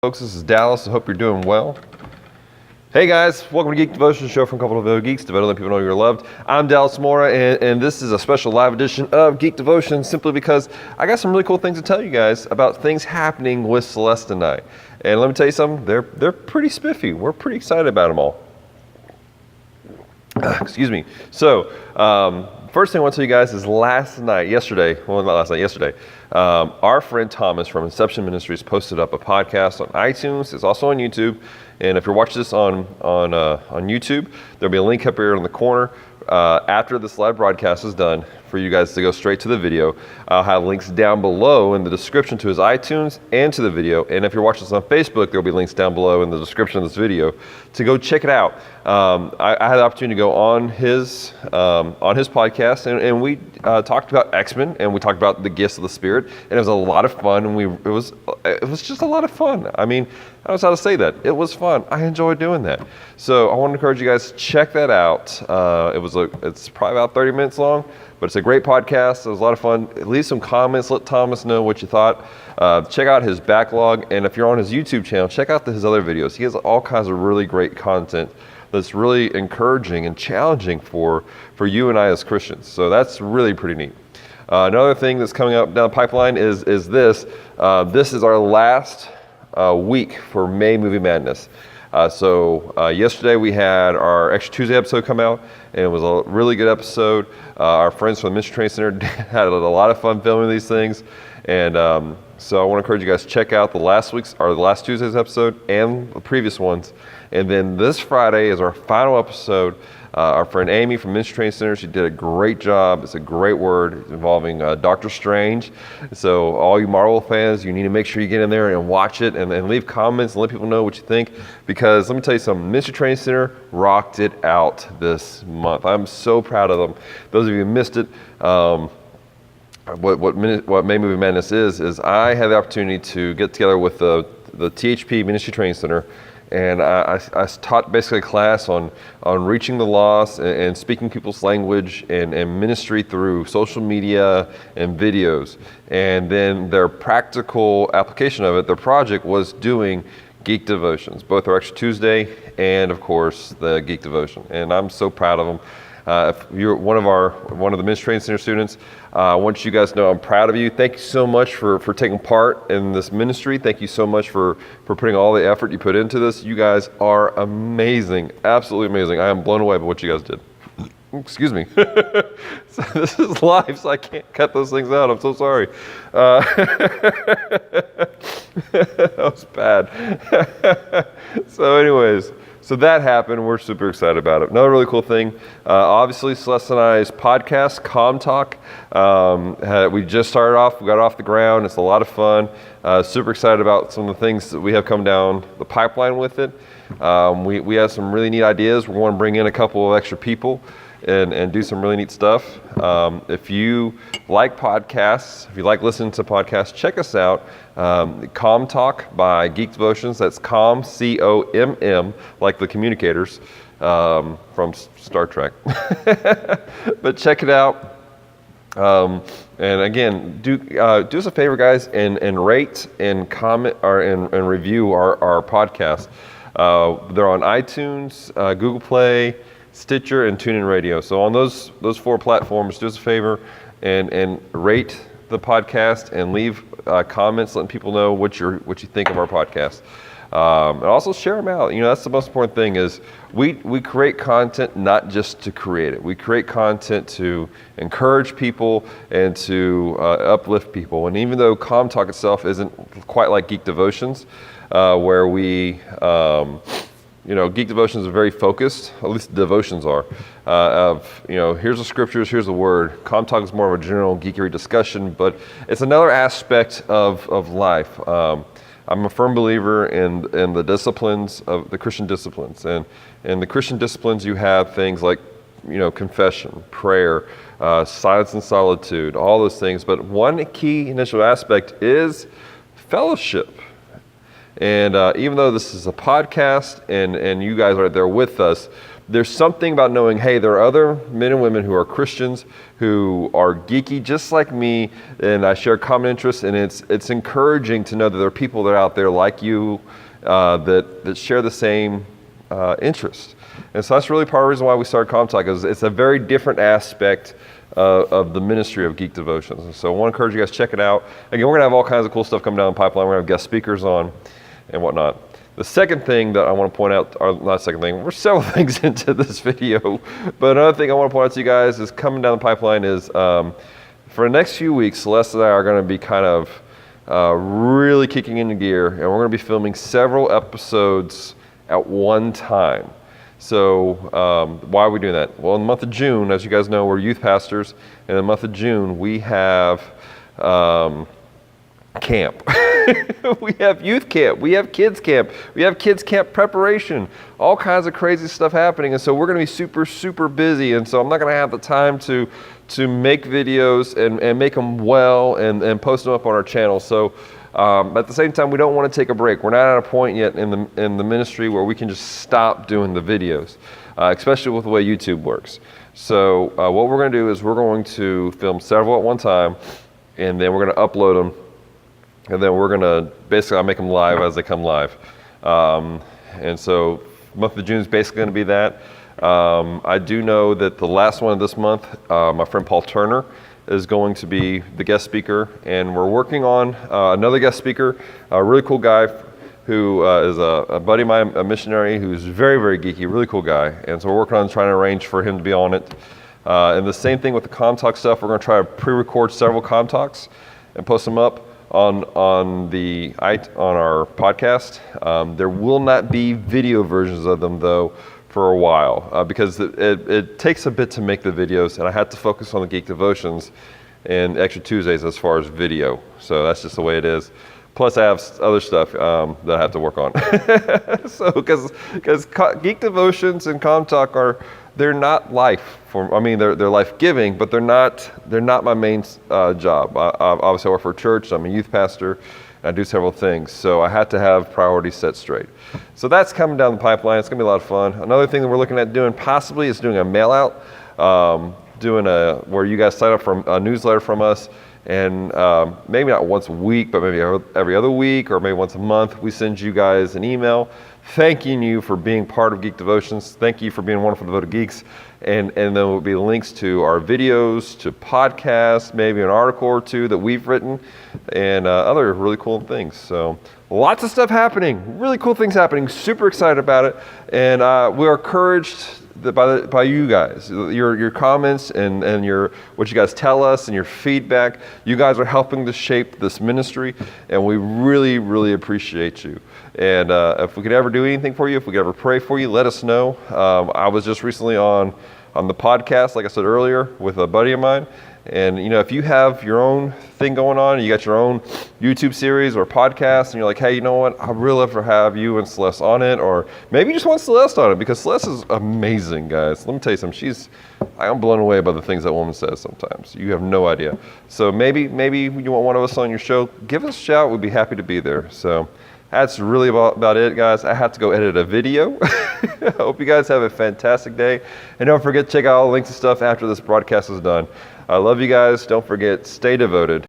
Folks, this is Dallas. I hope you're doing well. Hey guys, welcome to Geek Devotions, show from a couple of Devoted Geeks, Devoted people know you're loved. I'm Dallas Mora, and this is a special live edition of Geek Devotions simply because I got some really cool things to tell you guys about things happening with Celeste and I. And let me tell you something, they're pretty spiffy. We're pretty excited about them all. Excuse me. So, first thing I want to tell you guys is yesterday, our friend Thomas from Inception Ministries posted up a podcast on iTunes. It's also on YouTube. And if you're watching this on YouTube, there'll be a link up here in the corner after this live broadcast is done for you guys to go straight to the video. I'll have links down below in the description to his iTunes and to the video. And if you're watching this on Facebook, there'll be links down below in the description of this video to go check it out. I had the opportunity to go on his podcast, and we talked about X-Men, and we talked about the gifts of the Spirit, and it was a lot of fun. And it was just a lot of fun. I mean, I don't know how to say that. It was fun. I enjoyed doing that. So I want to encourage you guys to check that out. It's probably about 30 minutes long, but it's a great podcast. It was a lot of fun. Leave some comments. Let Thomas know what you thought. Check out his backlog, and if you're on his YouTube channel, check out his other videos. He has all kinds of really great content that's really encouraging and challenging for you and I as Christians. So that's really pretty neat. Another thing that's coming up down the pipeline is this. This is our last week for May Movie Madness. So yesterday we had our Extra Tuesday episode come out, and it was a really good episode. Our friends from the Ministry Training Center had a lot of fun filming these things, and so I want to encourage you guys to check out the last Tuesday's episode and the previous ones. And then this Friday is our final episode. Our friend Amy from Ministry Training Center, she did a great job. It's a great word involving Doctor Strange. So all you Marvel fans, you need to make sure you get in there and watch it and leave comments and let people know what you think. Because let me tell you something, Ministry Training Center rocked it out this month. I'm so proud of them. Those of you who missed it, what May Movie Madness is I had the opportunity to get together with the THP Ministry Training Center, and I taught basically a class on reaching the lost and speaking people's language and ministry through social media and videos. And then their practical application of it, their project was doing Geek Devotions, both our Extra Tuesday and of course the Geek Devotion. And I'm so proud of them. If you're one of the Ministry Training Center students, I want you guys to know I'm proud of you. Thank you so much for taking part in this ministry. Thank you so much for putting all the effort you put into this. You guys are amazing, absolutely amazing. I am blown away by what you guys did. Excuse me. So this is live, so I can't cut those things out. I'm so sorry. That was bad. So anyways, so that happened. We're super excited about it. Another really cool thing, obviously Celeste and I's podcast, Comm Talk, we just started off, we got off the ground. It's a lot of fun. Super excited about some of the things that we have come down the pipeline with it. We have some really neat ideas. We're going to bring in a couple of extra people and do some really neat stuff. If you like podcasts, if you like listening to podcasts, check us out. Comm Talk by Geek Devotions. That's Comm, C-O-M-M, like the communicators from Star Trek. But check it out. And again, do us a favor, guys, and rate and comment and review our podcast. They're on iTunes, Google Play, Stitcher, and TuneIn Radio. So on those 4 platforms, do us a favor and rate the podcast and leave comments, letting people know what you think of our podcast. And also share them out. You know, that's the most important thing is we create content not just to create it. We create content to encourage people and to uplift people. And even though Comm Talk itself isn't quite like Geek Devotions, where we Geek Devotions are very focused, at least the devotions are, here's the scriptures, here's the word. Comm Talk is more of a general geekery discussion, but it's another aspect of life. I'm a firm believer in the disciplines of the Christian disciplines. And in the Christian disciplines, you have things like, confession, prayer, silence and solitude, all those things. But one key initial aspect is fellowship. And even though this is a podcast and you guys are there with us, there's something about knowing, hey, there are other men and women who are Christians, who are geeky just like me, and I share common interests, and it's encouraging to know that there are people that are out there like you that share the same interests. And so that's really part of the reason why we started Comm Talk, is it's a very different aspect of the ministry of Geek Devotions. And so I want to encourage you guys to check it out. Again, we're going to have all kinds of cool stuff coming down the pipeline. We're going to have guest speakers on and whatnot. The second thing that I want to point out, or not second thing, we're several things into this video, but another thing I want to point out to you guys is coming down the pipeline is for the next few weeks, Celeste and I are going to be kind of really kicking into gear, and we're going to be filming several episodes at one time. So why are we doing that? Well, in the month of June, as you guys know, we're youth pastors. In the month of June, we have camp. We have youth camp. We have kids camp. We have kids camp preparation. All kinds of crazy stuff happening. And so we're going to be super, super busy. And so I'm not going to have the time to make videos and make them well and post them up on our channel. So at the same time, we don't want to take a break. We're not at a point yet in the ministry where we can just stop doing the videos, especially with the way YouTube works. So what we're going to do is we're going to film several at one time, and then we're going to upload them, and then we're going to basically I'll make them live as they come live. And so month of June is basically going to be that. I do know that the last one of this month, my friend Paul Turner is going to be the guest speaker, and we're working on another guest speaker, a really cool guy who is a buddy of mine, a missionary who's very, very geeky, really cool guy. And so we're working on trying to arrange for him to be on it. And the same thing with the Comm Talk stuff. We're going to try to pre-record several Comm Talks and post them up on our podcast. There will not be video versions of them though for a while because it takes a bit to make the videos, and I had to focus on the Geek Devotions and Extra Tuesdays as far as video. So that's just the way it is. Plus I have other stuff that I have to work on. So because Geek Devotions and Comm Talk they're not life for, I mean, they're life-giving, but they're not my main job. I obviously work for a church. I'm a youth pastor. I do several things, so I had to have priorities set straight. So that's coming down the pipeline. It's going to be a lot of fun. Another thing that we're looking at doing possibly is doing a mail-out, where you guys sign up for a newsletter from us, and maybe not once a week, but maybe every other week, or maybe once a month, we send you guys an email thanking you for being part of Geek Devotions. Thank you for being wonderful Devoted Geeks. And then there will be links to our videos, to podcasts, maybe an article or two that we've written, and other really cool things. So lots of stuff happening, really cool things happening, super excited about it. And we are encouraged by you guys, your comments and what you guys tell us and your feedback. You guys are helping to shape this ministry, and we really, really appreciate you. And if we could ever do anything for you, if we could ever pray for you, let us know. I was just recently on the podcast, like I said earlier, with a buddy of mine. And if you have your own thing going on, you got your own YouTube series or podcast, and you're like, hey, you know what? I'd really love to have you and Celeste on it, or maybe you just want Celeste on it, because Celeste is amazing, guys. Let me tell you something. I'm blown away by the things that woman says sometimes. You have no idea. So maybe you want one of us on your show, give us a shout. We'd be happy to be there. So that's really about it, guys. I have to go edit a video. I hope you guys have a fantastic day. And don't forget to check out all the links and stuff after this broadcast is done. I love you guys. Don't forget, stay devoted.